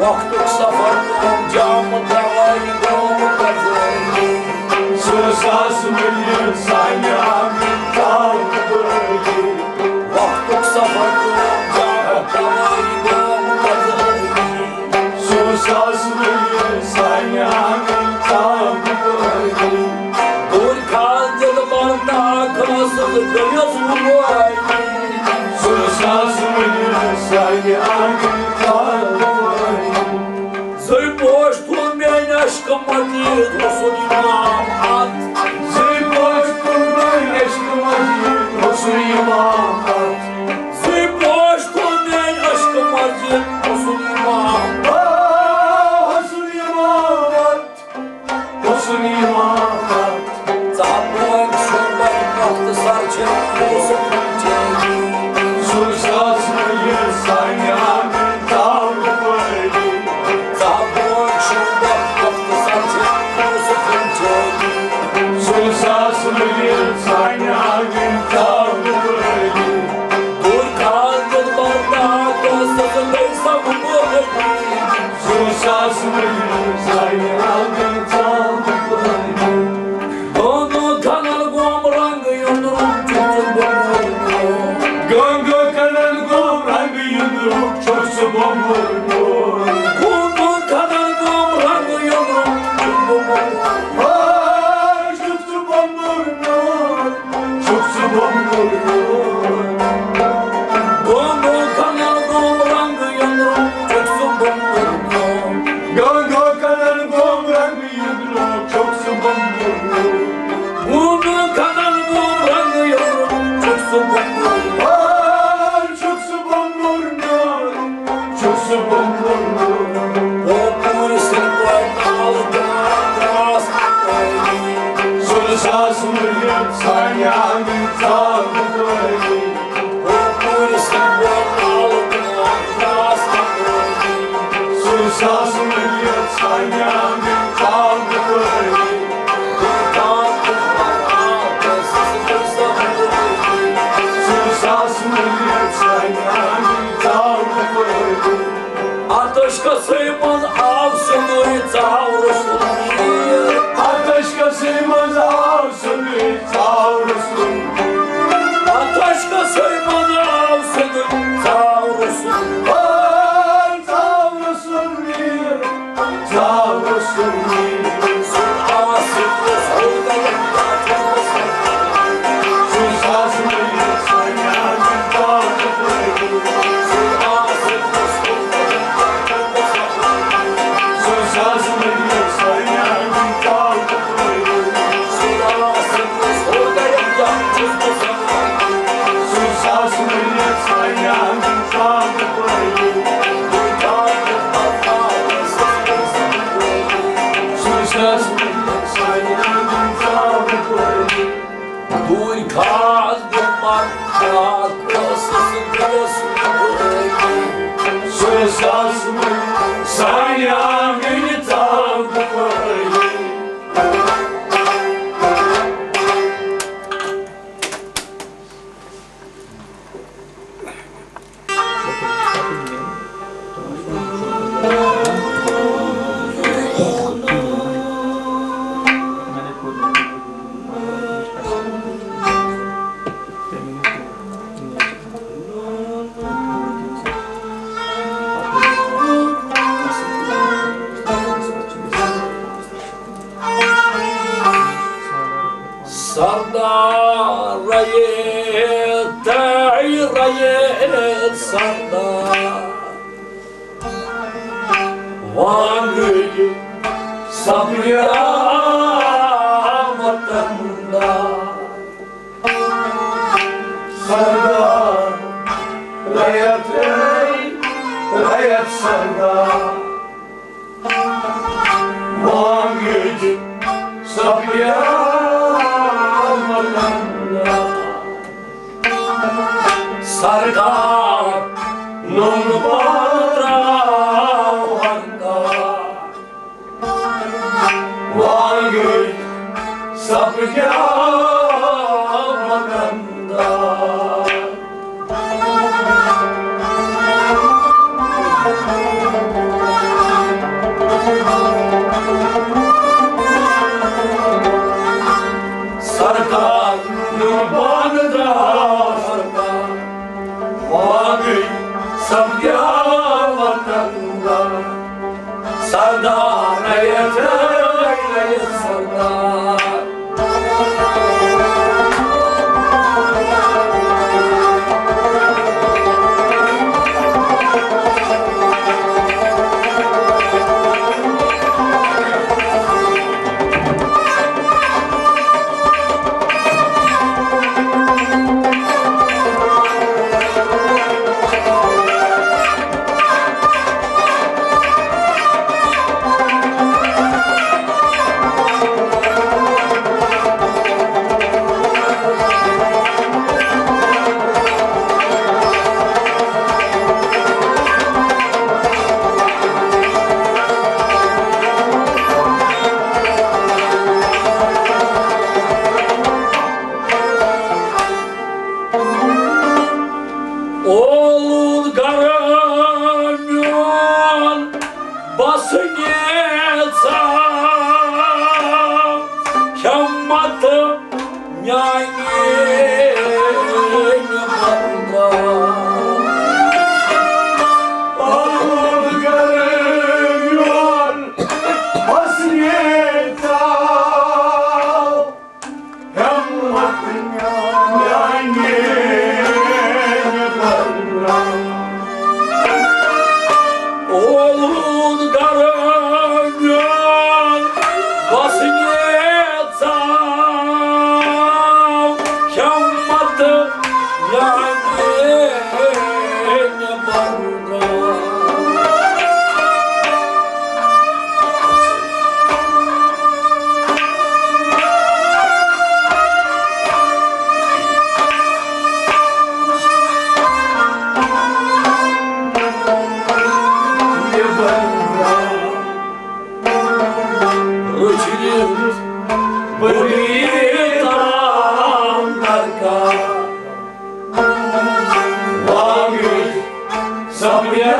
Vaktık safardım camı davaydım kazandım. Sözsüz milyon sayam kalbıdı. Vaktık safardım camı davaydım kazandım. Sözsüz milyon sayam kalbıdı. Dur kaldı bana kasılı gözüm var. Sözsüz milyon sayam kalbıdı. Zöy boş durmayan aşkıma değil olsun imam at. Zey boş durmayın aşkıma değil olsun imam at. Zöy boş durmayan aşkıma değil olsun imam at. Olsun imam at. Olsun imam at. Zaten şundan baktı sarçı olsun imam. Sözsüz milyon sayam kalbıdı. Zaten şundan baktı sarçı olsun imam. Sözsüz milyon sayam kalbıdı. Dur kaldı bana kasılı gözüm var. Sözsüz milyon sayam kalbıdı. Onu kanal gomrangı yoldurup tutun bunu. Göngo kanan gomrangı yudrup çoksu bombur. Onu kanal gomrangı yoldurup tutun bunu. Ay çoksu bombur. Çoksu bombur. Onu kanal gomrangı yoldurup tutun bunu. Göngo kanan gomrangı yudrup çoksu bombur. Onu kanal gomrangı yoldurup tutun bunu. Ay çoksu bombur. Çoksu bombur. O polisin boyuna aldılar. Sözsüz milyon sayam kalbıdı. O polisin boyuna aldılar. Sözsüz milyon sayam kalbıdı. Sözsüz milyon sayam kalbıdı. Ateşka sığmaz avsunu tavrusun diye. Ateşka sığmaz avsunu tavrusun. Ateşka sığmaz avsunu tavrusun. Ay tavrusun bir, tavrusun bir. Sun asıklı soydayım yatmasın. Sözsüz milyon sayam kalbıdı. Sun asıklı soydayım yatmasın. Sözsüz milyon sayam kalbıdı. Sun asıklı soydayım yatmasın. Sözsüz milyon sayam kalbıdı. Sözsüz milyon sayam kalbıdı. Duy kaldım arkasısın diyorsun. Sözsüz milyon sayam kalbıdı. Sardarayı dairayı sardar. Vangülü sabriya vatanda. Sardar, rayet ey, rayet sardar. Van gücü Sabiha malanda. Sargar Nurvara handa. Van gücü Sabiha malanda. Sabya vatanda Sardar yeter sardar Oğul garamyon basınyeca Kammatı nyangin banda Ağır görüyor hasreta Hemmatın yangin barra Oğul garamyon basınyeca Kammatı nyangin banda Ручьем были там нарка Вагы sabya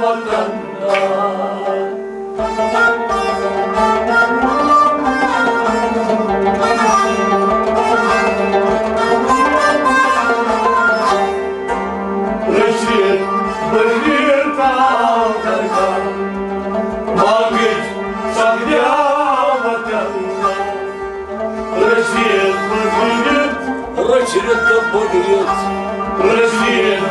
vatanda Reşit bir dağdarka Vagit sabya vatanda Reşit будет Reşit будет Reşit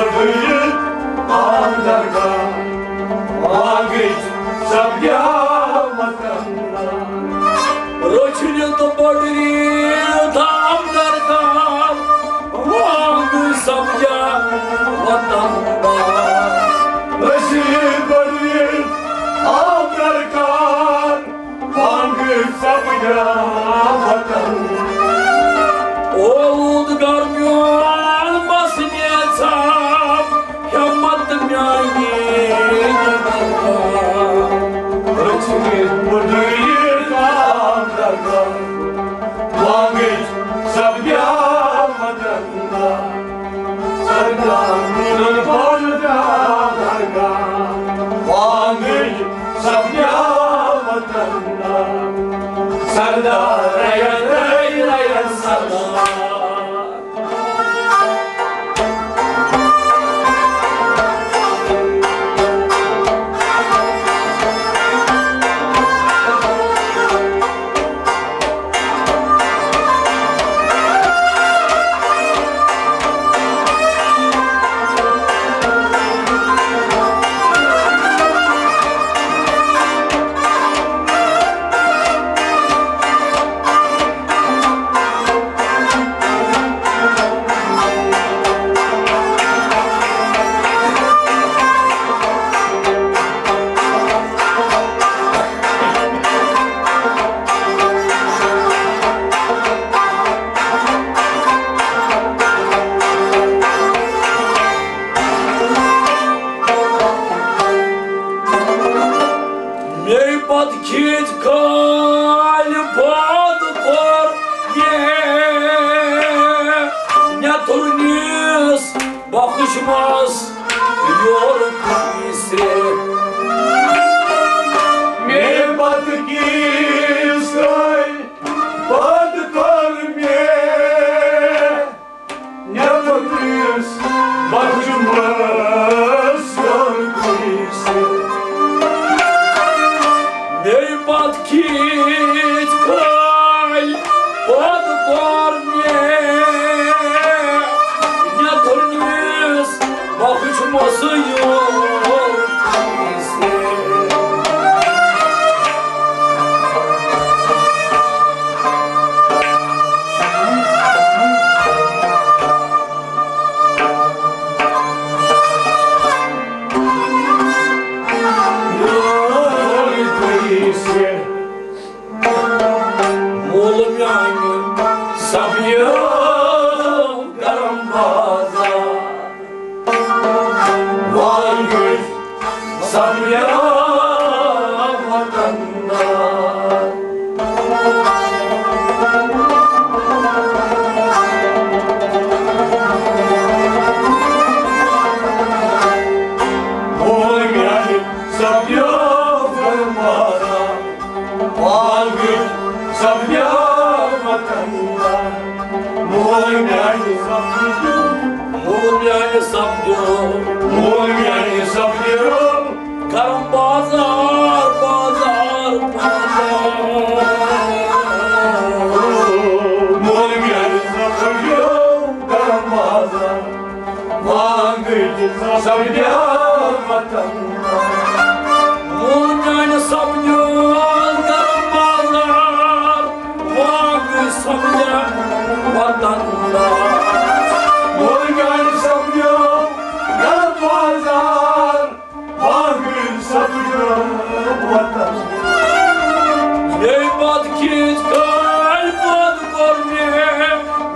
будет Andarka Vagit sabya vatanda Рочнет бодрит Амдаркан Вангы самья ватанда Reşit будет Andarkan Vangı sabya vatanda Oğul garmyon basmetsam Kammatım yangin Reşit будет Andarkan Vangı sabya vatanda Sardanın boyda darga Vangı sabya vatanda Sardar raya sardar Подкид каль под кор не турнис бахышмас york ise Me batık vakit kal pod kornie ne turnis bakışması yok bize. Karam bazar, bazar, bazar. Molim yani sapıyor, karam bazar. Vangıcı sapıyor, vatanda. Molim yani sapıyor, karam bazar. Vangı sapıyor, vatanda. Molim yani sapıyor, karam bazar. Vangıcı sapıyor, vatanda. Ey badkit kalbad korne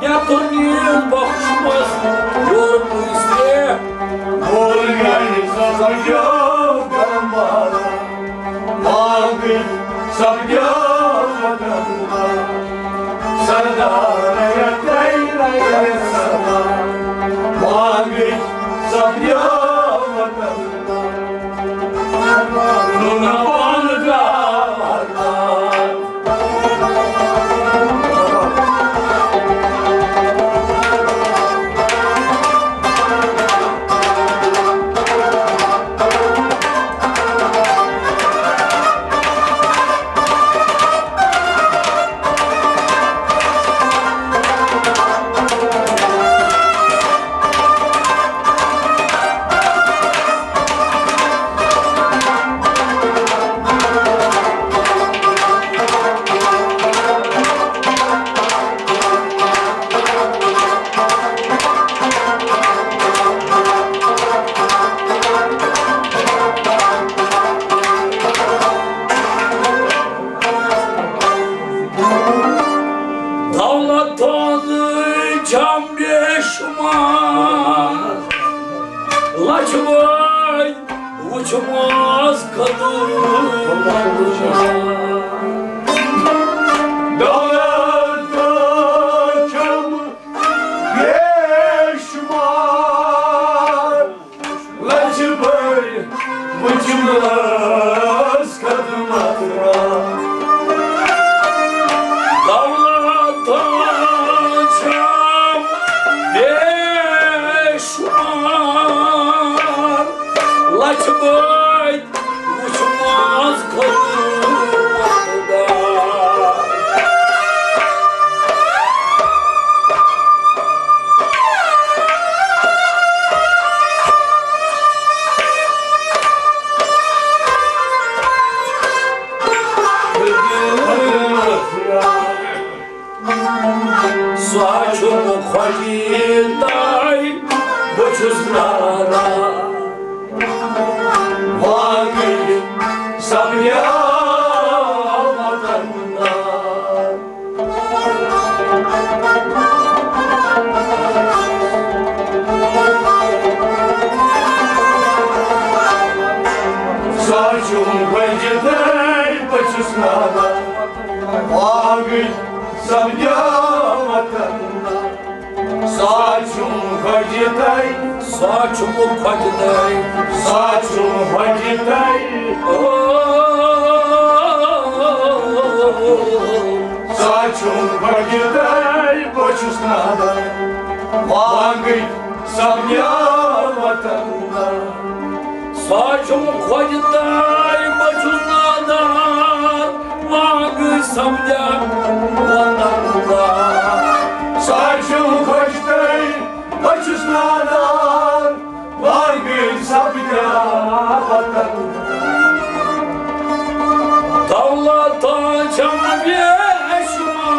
ne turniz bakışmaz yorum iste. Molim yani sapıyor, karam bazar. Vangıcı sapıyor, vatanda. Sardana yatayla yasana, vangıcı sapıyor, vatanda. Nuna banıda varlar. Laçvay uçmaz kadınlarca. Dağlarda çam yeşmar, Laçvay uçmaz kadınlarca. Dağlarda çam yeşmar, Laçvay uçmaz kadınlarda. Saçımı koyday boçuzlara, Vangıcı sapıyor, vatanda. Saçım koyday boçuzlara, vangıcı sapıyor, vatanda. Saçım koyday, saçımı koyday, saçım koyday. Saçım koyday boçuzlara, vangıcı sapıyor, vatanda. Saçımı koyday boçuzlara, Mangı sabya vatanda. Saçım kaçtı başısından, var bir sabya vatanda. Tavlata çam beşma,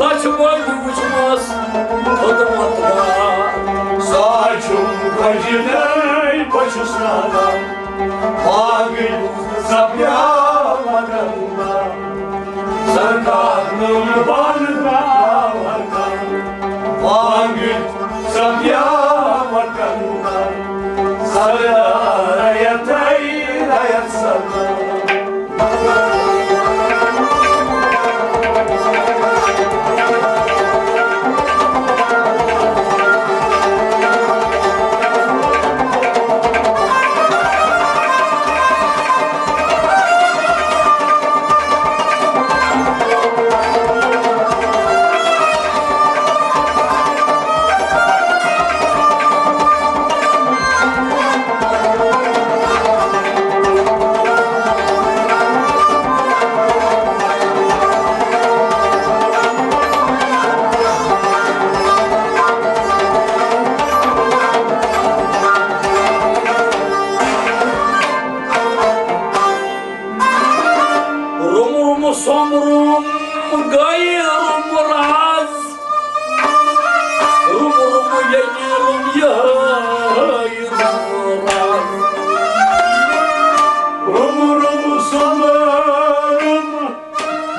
laç boy uçmaz adım atla. Saçım kaçtı başısından, var bir sabya vatanda. Sarkanım varda varda, vangül sabya vatanda. Saraya yatay hayat sana. Somrum gayrım raz, Rumrum yayırım yayırım raz. Umurum sanırım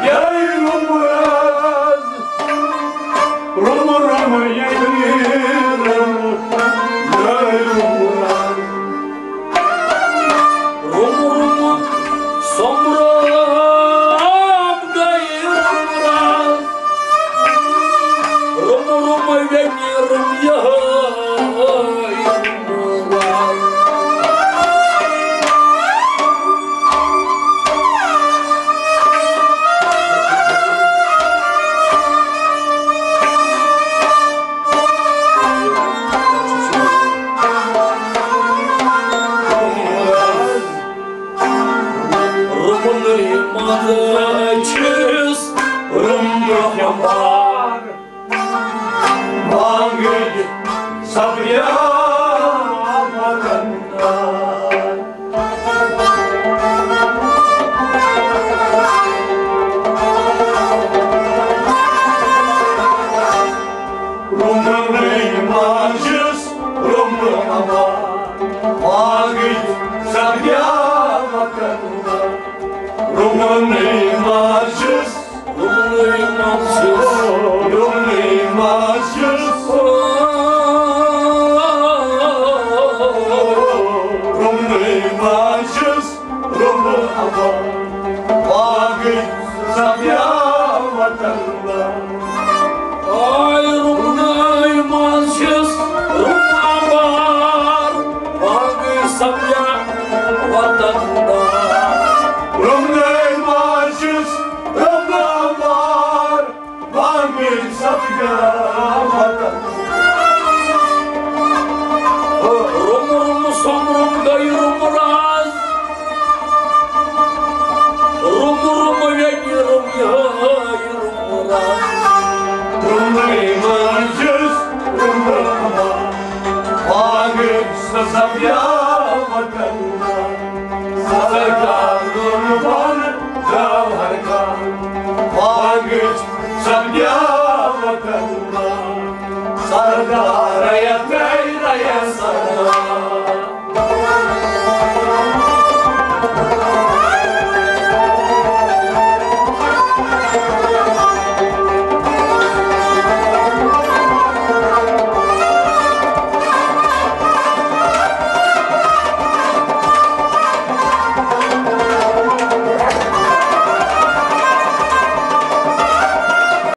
yayırım raz, umurum yayırım raz. Rumrum somrum yayırım yayırım raz. Rumun imanı çiz, Rum yapar. Vangül sabya vatanda. Rum'un imansız, Rum'un aman. Vangül sabya vatanda. Rum'un imansız, Rummun imansız, Rum'un imansız. Rum'un imansız, Rum'un aman. Vangül sabya vatanda. ay Rummun imansız, Rum var, Mangı sabya vatanda. Rum'un imansız, Rum'un var, vangül sabya vatanda. Rumrum somrum gayrım raz, Rumrum yayırım yayırım raz. Rum'un imansız, Rum'un aman. Vangül sabya